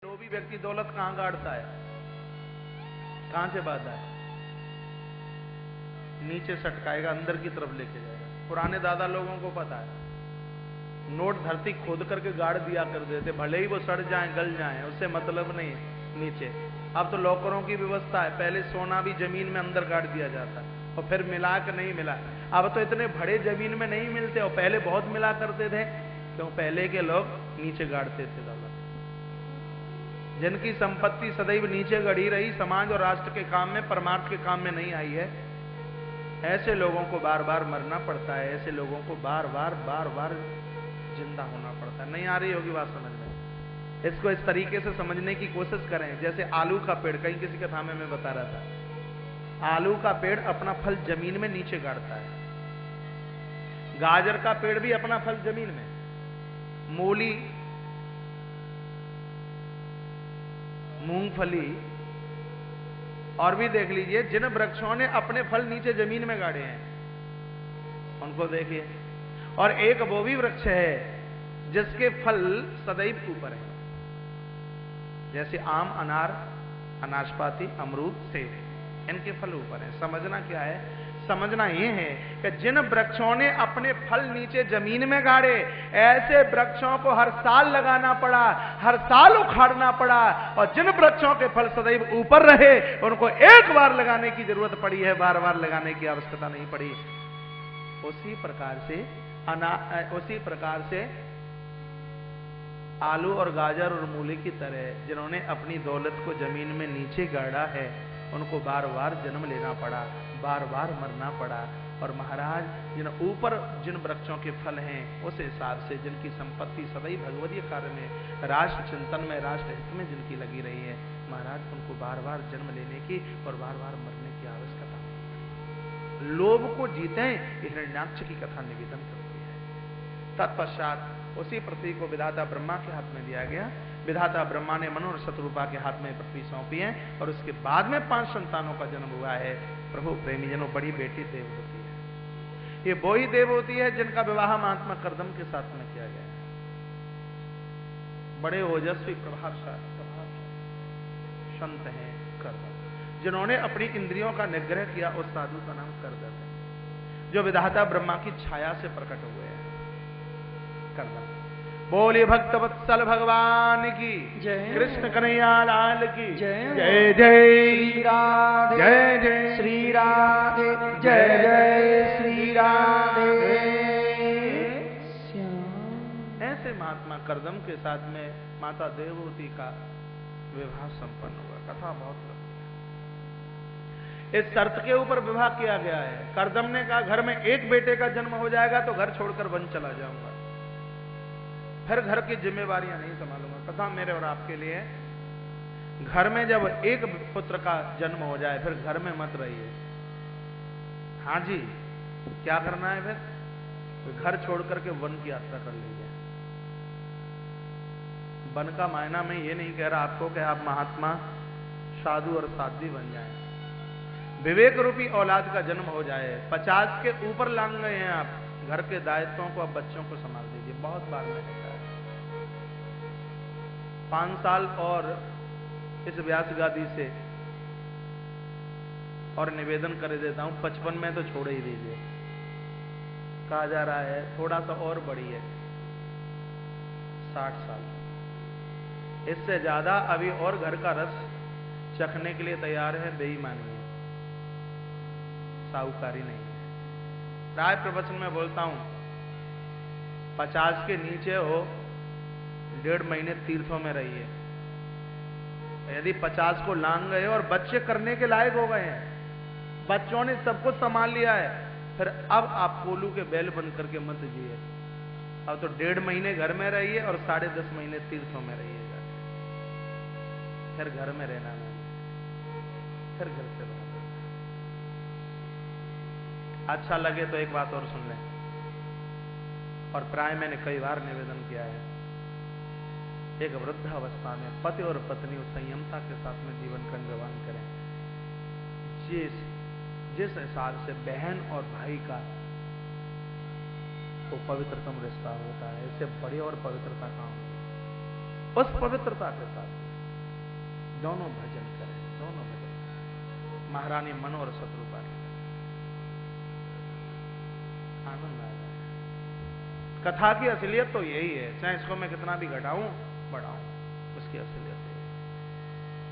लोभी व्यक्ति दौलत कहां गाड़ता है, कहां से बांधा है? नीचे सटकाएगा, अंदर की तरफ लेके जाएगा। पुराने दादा लोगों को पता है, नोट धरती खोद करके गाड़ दिया कर देते, भले ही वो सड़ जाए गल जाए, उससे मतलब नहीं है नीचे। अब तो लॉकरों की व्यवस्था है, पहले सोना भी जमीन में अंदर गाड़ दिया जाता है और फिर मिला के नहीं मिला। अब तो इतने बड़े जमीन में नहीं मिलते और पहले बहुत मिला करते थे, क्यों? पहले के लोग नीचे गाड़ते थे दादा। जिनकी संपत्ति सदैव नीचे गड़ी रही, समाज और राष्ट्र के काम में, परमार्थ के काम में नहीं आई है, ऐसे लोगों को बार बार मरना पड़ता है, ऐसे लोगों को बार बार जिंदा होना पड़ता है। नहीं आ रही होगी बात समझ में? इसको इस तरीके से समझने की कोशिश करें, जैसे आलू का पेड़, कहीं किसी कथा में मैं बता रहा था, आलू का पेड़ अपना फल जमीन में नीचे गाड़ता है, गाजर का पेड़ भी अपना फल जमीन में, मूली, मूंगफली, और भी देख लीजिए जिन वृक्षों ने अपने फल नीचे जमीन में गाड़े हैं उनको देखिए। और एक वो भी वृक्ष है जिसके फल सदैव ऊपर है, जैसे आम, अनार, अनाशपाती, अमरूद, सेब, इनके फल ऊपर है। समझना क्या है? समझना यह है कि जिन वृक्षों ने अपने फल नीचे जमीन में गाड़े, ऐसे वृक्षों को हर साल लगाना पड़ा, हर साल उखाड़ना पड़ा, और जिन वृक्षों के फल सदैव ऊपर रहे उनको एक बार लगाने की जरूरत पड़ी है, बार बार लगाने की आवश्यकता नहीं पड़ी। उसी प्रकार से आलू और गाजर और मूली की तरह जिन्होंने अपनी दौलत को जमीन में नीचे गाड़ा है, उनको बार बार जन्म लेना पड़ा, बार बार मरना पड़ा। और महाराज जिन ऊपर जिन वृक्षों के फल हैं, उस हिसाब से जिनकी संपत्ति सदैव भगवदीय कार्य में, राष्ट्र चिंतन में, राष्ट्र हित में जिनकी लगी रही है, महाराज उनको बार बार जन्म लेने की और बार बार मरने की आवश्यकता नहीं। लोभ को जीते हिरण्याक्ष की कथा निवेदन करती है। तत्पश्चात उसी पृथ्वी को विधाता ब्रह्मा के हाथ में दिया गया। विधाता ब्रह्मा ने मनु और शत्रुपा के हाथ में पृथ्वी सौंपी है, और उसके बाद में 5 संतानों का जन्म हुआ है। प्रभु प्रेमी जनों, बड़ी बेटी देववती है। ये वो ही देववती है जिनका विवाह महात्मा कर्दम के साथ में किया गया है। बड़े ओजस्वी प्रभावशाली संत हैं कर्दम, जिन्होंने अपनी इंद्रियों का निग्रह किया। उस साधु का नाम कर्दम है, जो विधाता ब्रह्मा की छाया से प्रकट हुए हैं। कर्दम बोले भक्त वत्सल भगवान की जय, कृष्ण कन्हैया लाल की जय, जय जय श्री राधे, जय जय श्री राधे, जय जय श्री राधे श्याम। ऐसे महात्मा कर्दम के साथ में माता देववती का विवाह संपन्न हुआ। कथा बहुत लंबी है। इस शर्त के ऊपर विवाह किया गया है। कर्दम ने कहा, घर में एक बेटे का जन्म हो जाएगा तो घर छोड़कर वन चला जाऊंगा, फिर घर की जिम्मेवारियां नहीं संभालूंगा। कथा मेरे और आपके लिए, घर में जब एक पुत्र का जन्म हो जाए फिर घर में मत रहिए। हाँ जी, क्या करना है फिर? घर छोड़ करके वन की यात्रा कर लीजिए। वन का मायना मैं ये नहीं कह रहा आपको कि आप महात्मा, साधु और साध्वी बन जाएं। विवेक रूपी औलाद का जन्म हो जाए। 50 के ऊपर लांग गए हैं आप, घर के दायित्वों को, अब बच्चों को संभाल दीजिए। बहुत बार मैंने कहा 5 साल और इस व्यास गादी से और निवेदन कर देता हूं, 55 में तो छोड़ ही दीजिए। कहा जा रहा है थोड़ा सा और बढ़िए, 60 साल। इससे ज्यादा अभी और घर का रस चखने के लिए तैयार है, बेईमानी है, साहूकारी नहीं है। राय प्रवचन में बोलता हूं, 50 के नीचे हो, 1.5 महीने तीर्थों में रहिए। यदि 50 को लांग गए और बच्चे करने के लायक हो गए हैं, बच्चों ने सब कुछ संभाल लिया है, फिर अब आप कोलू के बैल बन करके मत जिए। अब तो 1.5 महीने घर में रहिए और 10.5 महीने तीर्थों में रहिएगा। फिर घर में रहना नहीं, फिर घर से बाहर। अच्छा लगे तो एक बात और सुन लें, और प्राय मैंने कई बार निवेदन किया है, एक वृद्ध अवस्था में पति और पत्नी उस संयमता के साथ में जीवन का निर्वाह करें। जिस हिसाब से बहन और भाई का तो पवित्रतम रिश्ता होता है, इससे बड़ी और पवित्रता कहां होगी? उस पवित्रता के साथ दोनों भजन करें, दोनों भजन। महारानी मनो और शत्रुपा आनंद आ जाए। कथा की असलियत तो यही है, चाहे इसको मैं कितना भी घटाऊं बढ़ाऊं, उसकी असलियत है।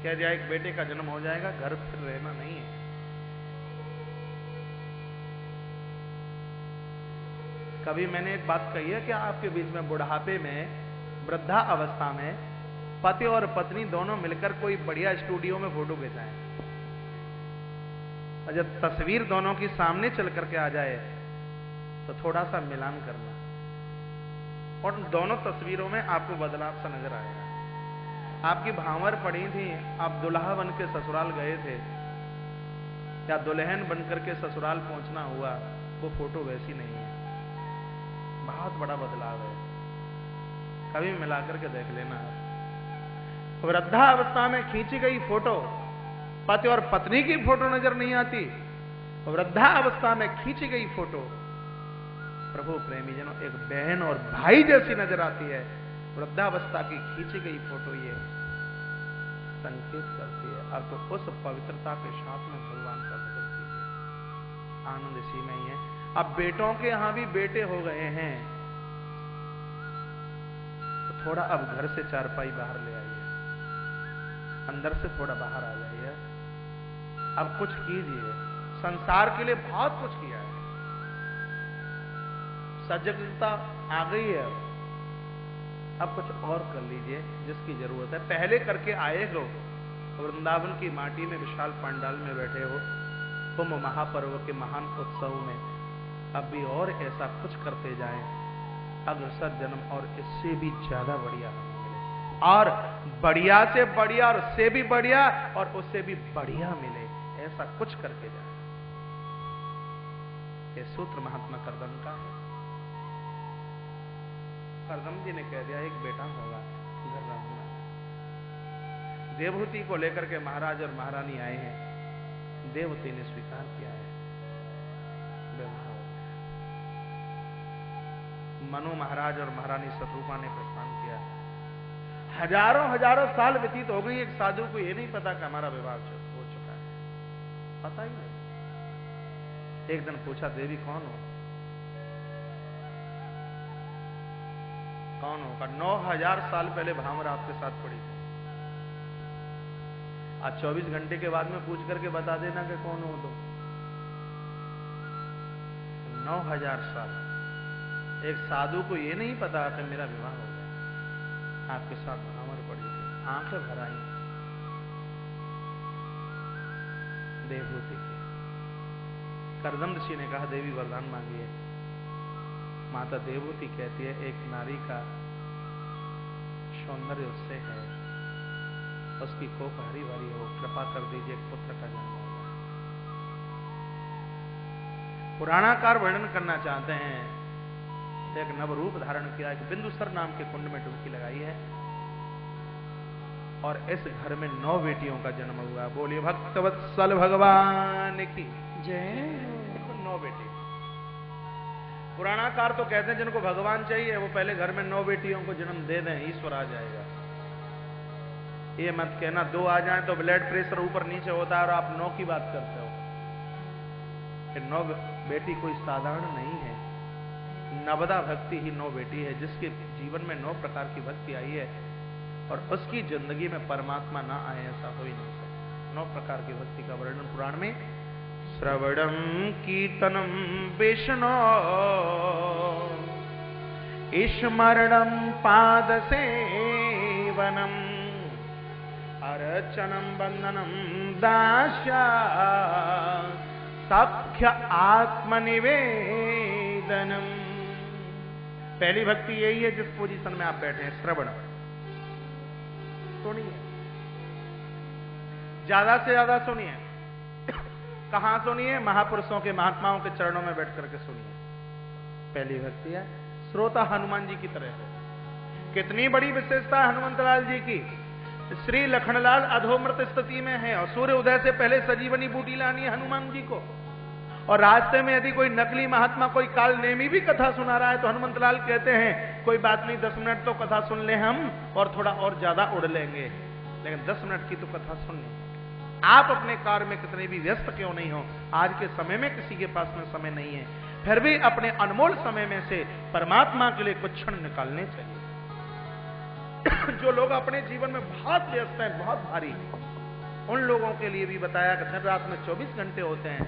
कह दिया एक बेटे का जन्म हो जाएगा, घर फिर रहना नहीं है। कभी मैंने एक बात कही है कि आपके बीच में बुढ़ापे में, वृद्धा अवस्था में पति और पत्नी दोनों मिलकर कोई बढ़िया स्टूडियो में फोटो खिंचाएं, और जब तस्वीर दोनों की सामने चल करके आ जाए तो थोड़ा सा मिलान करना, और दोनों तस्वीरों में आपको बदलाव सा नजर आएगा। आपकी भांवर पड़ी थी, आप दुल्हा बन के ससुराल गए थे या दुल्हन बनकर के ससुराल पहुंचना हुआ, वो फोटो वैसी नहीं है, बहुत बड़ा बदलाव है। कभी मिलाकर के देख लेना। वृद्धावस्था में खींची गई फोटो पति और पत्नी की फोटो नजर नहीं आती, वृद्धावस्था में खींची गई फोटो प्रभु प्रेमी जनों एक बहन और भाई जैसी नजर आती है। वृद्धावस्था की खींची गई फोटो ये संकेत करती है अब तो उस पवित्रता के साथ में भगवान का भजन कीजिए। आनंद इसी में ही है। अब बेटों के यहां भी बेटे हो गए हैं तो थोड़ा अब घर से चारपाई बाहर ले आइए, अंदर से थोड़ा बाहर आ जाइए। अब कुछ कीजिए, संसार के लिए बहुत कुछ किया है, सजगता आ गई है, अब कुछ और कर लीजिए जिसकी जरूरत है। पहले करके आए हो, वृंदावन की माटी में विशाल पंडाल में बैठे हो, कुंभ महापर्व के महान उत्सव में, अब भी और ऐसा कुछ करते जाएं, अग्रसर जन्म और इससे भी ज्यादा बढ़िया हमें मिले, और बढ़िया से बढ़िया और उससे भी बढ़िया और उससे भी बढ़िया मिले, ऐसा कुछ करके जाए। ये सूत्र महात्मा करदम का है। करदम जी ने कह दिया एक बेटा होगा, घर रहूंगा। देवहूति को लेकर के महाराज और महारानी आए हैं, देवहूति ने स्वीकार किया है, विवाह हो गया। मनु महाराज और महारानी शत्रुपा ने प्रस्थान किया। हजारों हजारों साल व्यतीत हो गई, एक साधु को यह नहीं पता कि हमारा विवाह हो चुका है, पता ही नहीं। एक दिन पूछा देवी कौन हो? कौन होगा? 9000 साल पहले भामर आपके साथ पड़ी थी, आज 24 घंटे के बाद में पूछ करके बता देना कि कौन हो। तो 9000 साल एक साधु को ये नहीं पता कि मेरा विवाह हो गया, आपके साथ भामर पड़ी थी, आंखें भर आई देवहूति की। करदम ऋषि ने कहा देवी वरदान मांगिए। माता देवहूति कहती है एक नारी का सौंदर्य उससे है, उसकी कोख हरी भरी हो, कृपा कर दीजिए पुत्र का जन्म होगा। पुराणाकार वर्णन करना चाहते हैं, एक नवरूप धारण किया, एक बिंदुसर नाम के कुंड में डुबकी लगाई है और इस घर में 9 बेटियों का जन्म हुआ। बोलिए भक्तवत्सल भगवान की जय। 9 बेटी। पुराणाकार तो कहते हैं जिनको भगवान चाहिए वो पहले घर में 9 बेटियों को जन्म दे दें, ईश्वर आ जाएगा। ये मत कहना 2 आ जाएं तो ब्लड प्रेशर ऊपर नीचे होता है और आप 9 की बात करते हो। 9 बेटी कोई साधारण नहीं है, नवदा भक्ति ही 9 बेटी है, जिसके जीवन में 9 प्रकार की भक्ति आई है और उसकी जिंदगी में परमात्मा ना आए ऐसा हो ही नहीं सकता। 9 प्रकार की भक्ति का वर्णन पुराण में। श्रवणम कीर्तनम विष्णु स्मरणम पाद सेवनम अर्चनम वंदनम दास्या सख्य आत्मनिवेदनम। पहली भक्ति यही है जिस पोजीशन में आप बैठे हैं, श्रवण। सुनिए, ज्यादा से ज्यादा सुनिए। कहां सुनिए? महापुरुषों के महात्माओं के चरणों में बैठ करके सुनिए। पहली भक्ति है श्रोता हनुमान जी की तरह है। कितनी बड़ी विशेषता है हनुमंतलाल जी की। श्री लखनलाल अधोमृत स्थिति में है और सूर्य उदय से पहले सजीवनी बूटी लानी है हनुमान जी को, और रास्ते में यदि कोई नकली महात्मा कोई काल नेमी भी कथा सुना रहा है तो हनुमंतलाल कहते हैं कोई बात नहीं, 10 मिनट तो कथा सुन ले हम और थोड़ा और ज्यादा उड़ लेंगे। लेकिन 10 मिनट की तो कथा सुननी है। आप अपने कार्य में कितने भी व्यस्त क्यों नहीं हो, आज के समय में किसी के पास में समय नहीं है, फिर भी अपने अनमोल समय में से परमात्मा के लिए कुछ क्षण निकालने चाहिए। जो लोग अपने जीवन में बहुत व्यस्त हैं, बहुत भारी, उन लोगों के लिए भी बताया कि दिन रात में 24 घंटे होते हैं,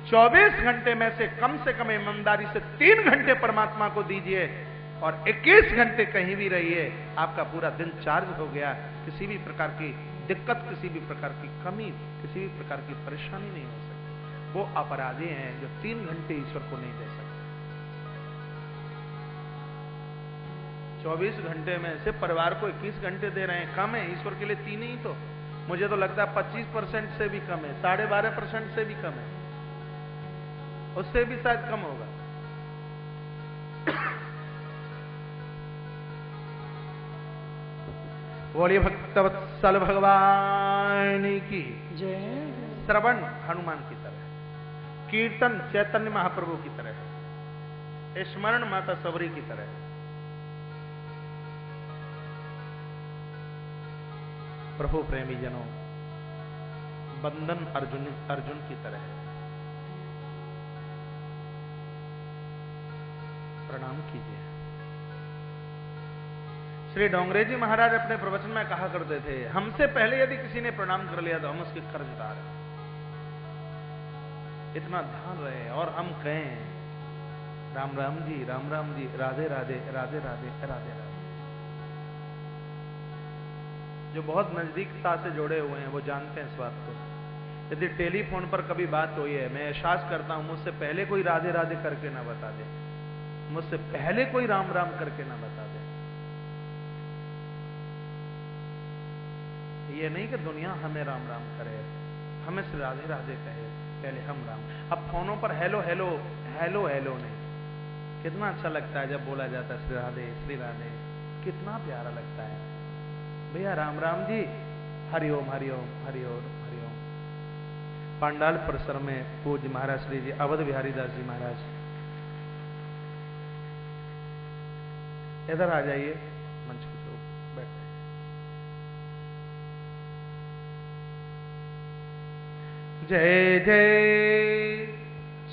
24 घंटे में से कम ईमानदारी से 3 घंटे परमात्मा को दीजिए और 21 घंटे कहीं भी रहिए, आपका पूरा दिन चार्ज हो गया। किसी भी प्रकार की दिक्कत, किसी भी प्रकार की कमी, किसी भी प्रकार की परेशानी नहीं हो सकती। वो अपराधी हैं जो 3 घंटे ईश्वर को नहीं दे सकते। 24 घंटे में से परिवार को 21 घंटे दे रहे हैं, कम है ईश्वर के लिए 3 ही। तो मुझे तो लगता है 25% से भी कम है, 12.5% से भी कम है, उससे भी शायद कम होगा। बोलिए भक्तवत्सल भगवान की जय। श्रवण हनुमान की तरह, कीर्तन चैतन्य महाप्रभु की तरह, स्मरण माता सबरी की तरह, प्रभु प्रेमी जनों बंदन अर्जुन की तरह है। प्रणाम कीजिए। श्री डोंगरे जी महाराज अपने प्रवचन में कहा करते थे, हमसे पहले यदि किसी ने प्रणाम कर लिया तो हम उसके कर्जदार हैं। इतना ध्यान रहे और हम कहें राम राम जी, राम राम जी, राधे राधे, राधे राधे, राधे राधे। जो बहुत नजदीकता से जुड़े हुए हैं वो जानते हैं इस बात को। यदि टेलीफोन पर कभी बात हुई है, मैं एहसास करता हूं मुझसे पहले कोई राधे राधे करके ना बता दे, मुझसे पहले कोई राम राम करके ना बता दे। ये नहीं कि दुनिया हमें राम राम करे, हमें से राधे राधे कहे, पहले हम राम। अब फोनों पर हेलो हेलो हेलो हेलो नहीं, कितना अच्छा लगता है जब बोला जाता है श्री राधे श्री राधे, कितना प्यारा लगता है। भैया राम राम जी, हरिओम हरिओम हरिओम हरिओम। पांडाल परिसर में पूज्य महाराज श्री जी अवध बिहारी दास जी महाराज, इधर आ जाइए मंच पे बैठे। जय जय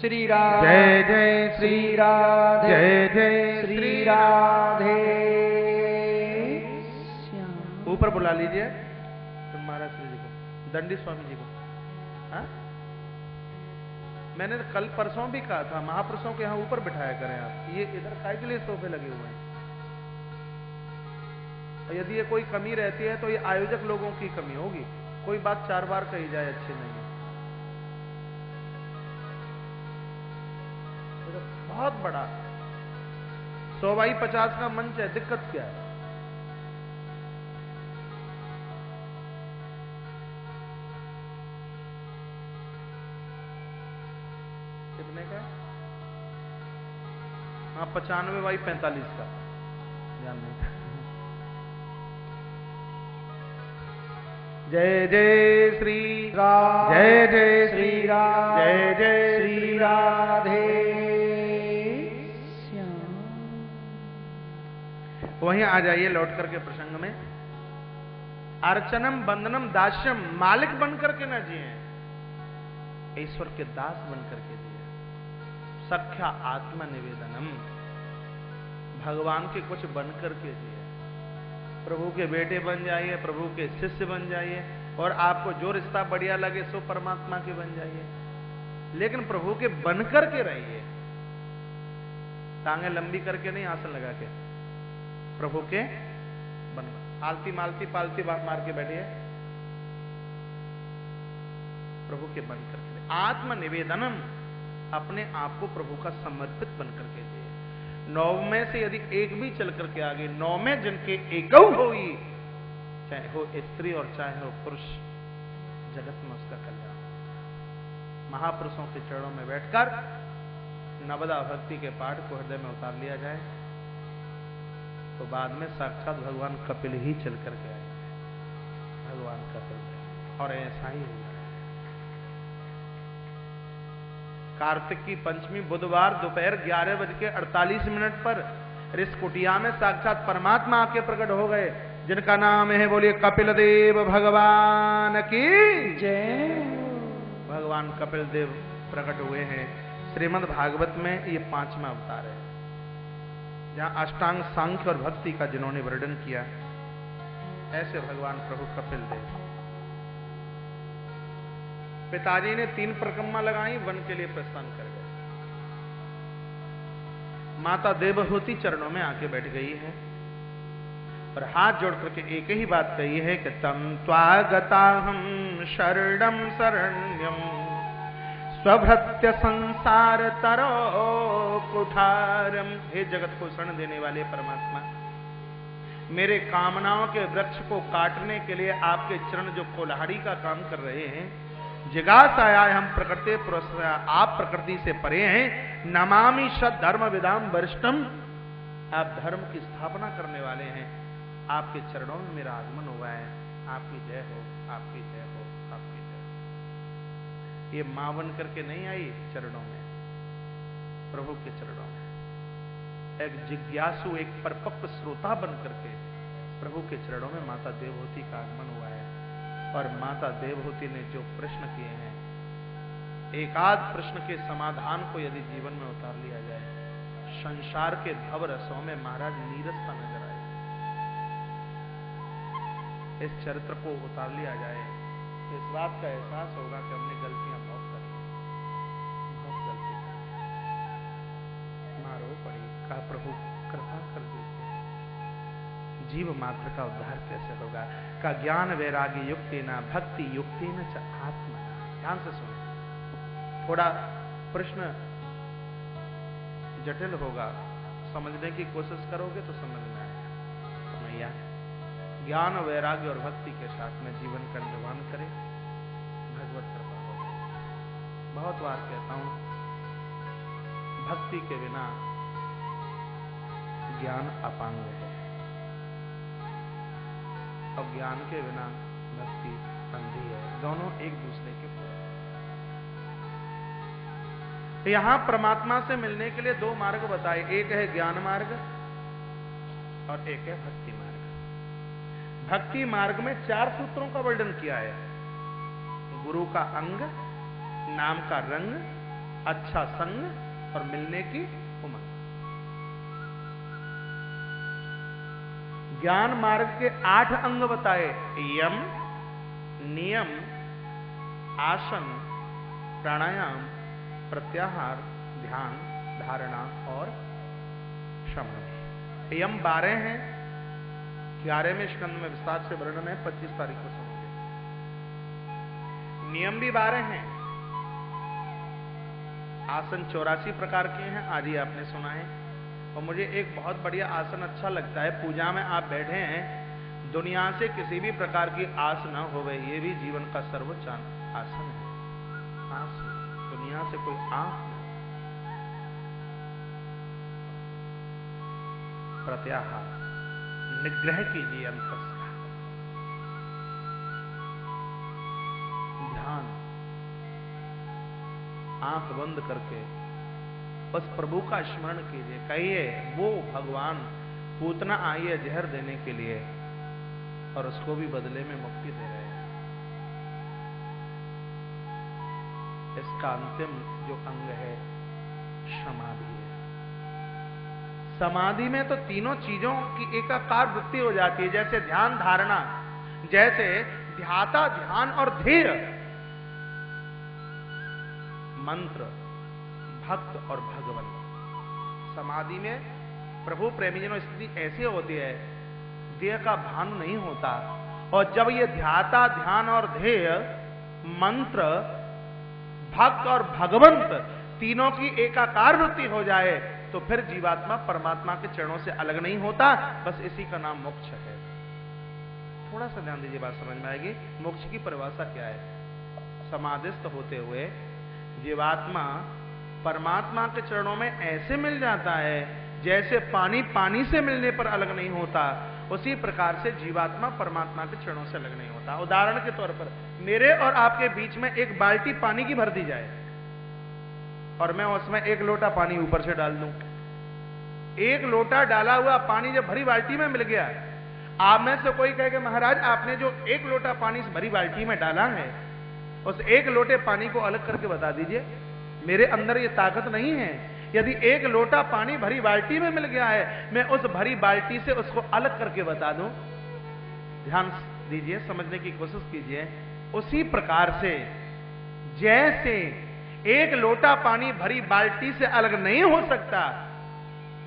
श्री राधे, जय जय श्री राधे, जय जय श्री राधे। ऊपर बुला लीजिए महाराज श्री जी को, दंडी स्वामी जी को। हाँ, मैंने कल परसों भी कहा था महापुरुषों के यहाँ ऊपर बिठाया करें आप, ये इधर काय के लिए सोफे लगे हुए हैं। यदि ये कोई कमी रहती है तो ये आयोजक लोगों की कमी होगी, कोई बात 4 बार कही जाए अच्छी नहीं है। बहुत बड़ा 100x50 का मंच है, दिक्कत क्या है? कितने का? हाँ 95x45 का, ध्यान नहीं। जय जय श्री राधे, जय जय श्री राधे, जय जय श्री राधे। वहीं आ जाइए लौट करके प्रसंग में। अर्चनम बंदनम दास्यम, मालिक बन करके ना जिए, ईश्वर के दास बन करके जिए। सख्या आत्मा निवेदनम, भगवान के कुछ बन करके जिए। प्रभु के बेटे बन जाइए, प्रभु के शिष्य बन जाइए, और आपको जो रिश्ता बढ़िया लगे सो परमात्मा के बन जाइए, लेकिन प्रभु के बन करके रहिए। टांगे लंबी करके नहीं, आसन लगा के, प्रभु के बन। आलती मालती पालती मार के बैठिए, प्रभु के बन करके। आत्म निवेदनम, अपने आप को प्रभु का समर्पित बन करके दिए। 9 में से यदि एक भी चल करके आगे, 9 में जिनके एकौ होई, चाहे हो स्त्री और चाहे हो पुरुष, जगत में उसका कल्याण। महापुरुषों के चरणों में बैठकर नवदा भक्ति के पाठ को हृदय में उतार लिया जाए तो बाद में साक्षात भगवान कपिल ही चल करके आएंगे, भगवान कपिल। और ऐसा ही हुआ। कार्तिक की पंचमी बुधवार दोपहर 11:48 पर ऋषि कुटिया में साक्षात परमात्मा आके प्रकट हो गए। जिनका नाम है बोलिए कपिल देव भगवान की जय। भगवान कपिल देव प्रकट हुए हैं श्रीमद् भागवत में। ये 5वां अवतार है जहां अष्टांग सांख्य और भक्ति का जिन्होंने वर्णन किया। ऐसे भगवान प्रभु कपिल देव, पिताजी ने 3 परिक्रमा लगाई, वन के लिए प्रस्थान कर गए। माता देवहूति चरणों में आके बैठ गई है और हाथ जोड़ करके एक ही बात कही है कि तम त्वागताहं शरणं शरण्यं स्वभृत्य संसार तरो कुठारम। हे जगत को शरण देने वाले परमात्मा, मेरे कामनाओं के वृक्ष को काटने के लिए आपके चरण जो कोल्हाड़ी का काम कर रहे हैं, जिगास आया है, हम प्रकृति पुरुष, आप प्रकृति से परे हैं। नमामि सद धर्म विदाम वरिष्ठम, आप धर्म की स्थापना करने वाले हैं। आपके चरणों में मेरा आगमन हुआ है। आपकी जय हो, आपकी जय हो, आपकी जय हो। ये मां बन करके नहीं आई चरणों में, प्रभु के चरणों में एक जिज्ञासु, एक परिपक्व श्रोता बन करके प्रभु के चरणों में माता देवहूति का आगमन हुआ है। और माता देवहूति ने जो प्रश्न किए हैं, एकाध प्रश्न के समाधान को यदि जीवन में उतार लिया जाए, संसार के भव रसों में महाराज नीरसता नजर आए। इस चरित्र को उतार लिया जाए, इस बात का एहसास होगा कि हमने गलतियां बहुत करी, बहुत गलती करी। मारो पड़ी, कहा प्रभु कृपा कर दीजिए, जीव मात्र का उद्धार कैसे होगा। का ज्ञान वैराग्य युक्ति न भक्ति युक्ति न च आत्मा। ध्यान से सुनो, थोड़ा प्रश्न जटिल होगा, समझने की कोशिश करोगे तो समझ में आएगा। मैया ज्ञान वैराग्य और भक्ति के साथ में जीवन का निर्वहन करें, भगवत कृपा होगी। बहुत बार कहता हूं, भक्ति के बिना ज्ञान अपांग है और ज्ञान के बिना भक्ति अंधी है। दोनों एक दूसरे के पूरक। तो यहां परमात्मा से मिलने के लिए 2 मार्ग बताए, एक है ज्ञान मार्ग और एक है भक्ति मार्ग। भक्ति मार्ग में 4 सूत्रों का वर्णन किया है। गुरु का अंग, नाम का रंग, अच्छा संग और मिलने की उमंग। ज्ञान मार्ग के 8 अंग बताए, यम, नियम, आसन, प्राणायाम, प्रत्याहार, ध्यान, धारणा और शमन। यम 12 हैं, 11वें स्कंद में विस्तार से वर्णन है, 25 तारीख को सुनोगे। नियम भी 12 हैं। आसन 84 प्रकार के हैं, आज ही आपने सुना है। और मुझे एक बहुत बढ़िया आसन अच्छा लगता है, पूजा में आप बैठे हैं, दुनिया से किसी भी प्रकार की आस न होवे, ये भी जीवन का सर्वोच्च आसन है। आस, दुनिया से कोई आस नहीं। प्रत्याहार, निग्रह कीजिए अंतस्था। ध्यान, आंख बंद करके बस प्रभु का स्मरण कीजिए। कहिए वो भगवान पूतना आई है जहर देने के लिए और उसको भी बदले में मुक्ति दे रहे हैं। इसका अंतिम जो अंग है समाधि है। समाधि में तो तीनों चीजों की एकाकार वृत्ति हो जाती है, जैसे ध्यान धारणा, जैसे ध्याता ध्यान और ध्येय, मंत्र, भक्त और भगवंत। समाधि में प्रभु प्रेमीजनों स्थिति ऐसी होती है, ध्येय का भान नहीं होता। और जब ये ध्याता ध्यान और ध्येय, मंत्र, भक्त और भगवंत तीनों की एकाकार वृत्ति हो जाए तो फिर जीवात्मा परमात्मा के चरणों से अलग नहीं होता। बस इसी का नाम मोक्ष है। थोड़ा सा ध्यान दीजिए, बात समझ में आएगी। मोक्ष की परिभाषा क्या है? समाधिस्थ होते हुए जीवात्मा परमात्मा के चरणों में ऐसे मिल जाता है जैसे पानी पानी से मिलने पर अलग नहीं होता, उसी प्रकार से जीवात्मा परमात्मा के चरणों से अलग नहीं होता। उदाहरण के तौर पर मेरे और आपके बीच में एक बाल्टी पानी की भर दी जाए और मैं उसमें 1 लोटा पानी ऊपर से डाल दूं। 1 लोटा डाला हुआ पानी जब भरी बाल्टी में मिल गया आप में से कोई कहे कि महाराज आपने जो 1 लोटा पानी इस भरी बाल्टी में डाला है, उस 1 लोटे पानी को अलग करके बता दीजिए। मेरे अंदर ये ताकत नहीं है। यदि 1 लोटा पानी भरी बाल्टी में मिल गया है, मैं उस भरी बाल्टी से उसको अलग करके बता दूं। ध्यान दीजिए, समझने की कोशिश कीजिए। उसी प्रकार से जैसे 1 लोटा पानी भरी बाल्टी से अलग नहीं हो सकता,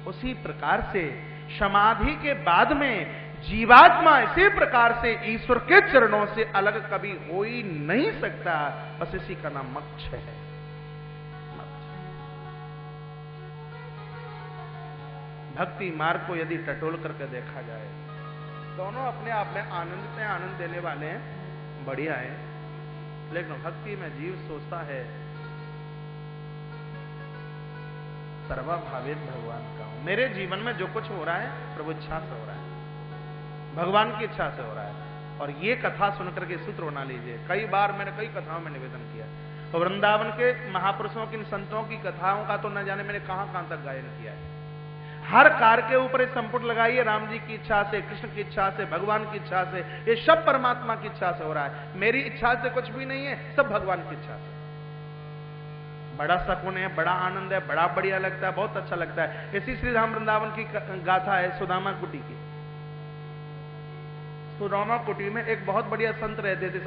उसी प्रकार से समाधि के बाद में जीवात्मा इसी प्रकार से ईश्वर के चरणों से अलग कभी हो ही नहीं सकता। बस इसी का नाम मोक्ष है। भक्ति मार्ग को यदि टटोल करके देखा जाए, दोनों अपने आप में आनंद से आनंद देने वाले हैं, बढ़िया है। लेकिन भक्ति में जीव सोचता है सर्वभावित भगवान का हूं। मेरे जीवन में जो कुछ हो रहा है प्रभु इच्छा से हो रहा है, भगवान की इच्छा से हो रहा है। और ये कथा सुनकर के सूत्र बना लीजिए। कई बार मैंने कई कथाओं में निवेदन किया, और वृंदावन के महापुरुषों की, संतों की कथाओं का तो न जाने मैंने कहां कहां तक गायन किया है। हर कार के ऊपर एक संपुट लगाइए, राम जी की इच्छा से, कृष्ण की इच्छा से, भगवान की इच्छा से। ये सब परमात्मा की इच्छा से हो रहा है। मेरी इच्छा से कुछ भी नहीं है, सब भगवान की इच्छा से। बड़ा सुकून है, बड़ा आनंद है, बड़ा बढ़िया लगता है, बहुत अच्छा लगता है। इसी श्री राम वृंदावन की गाथा है सुदामा कुटी की। सुदामा कुटी में एक बहुत बढ़िया संत रहते थे,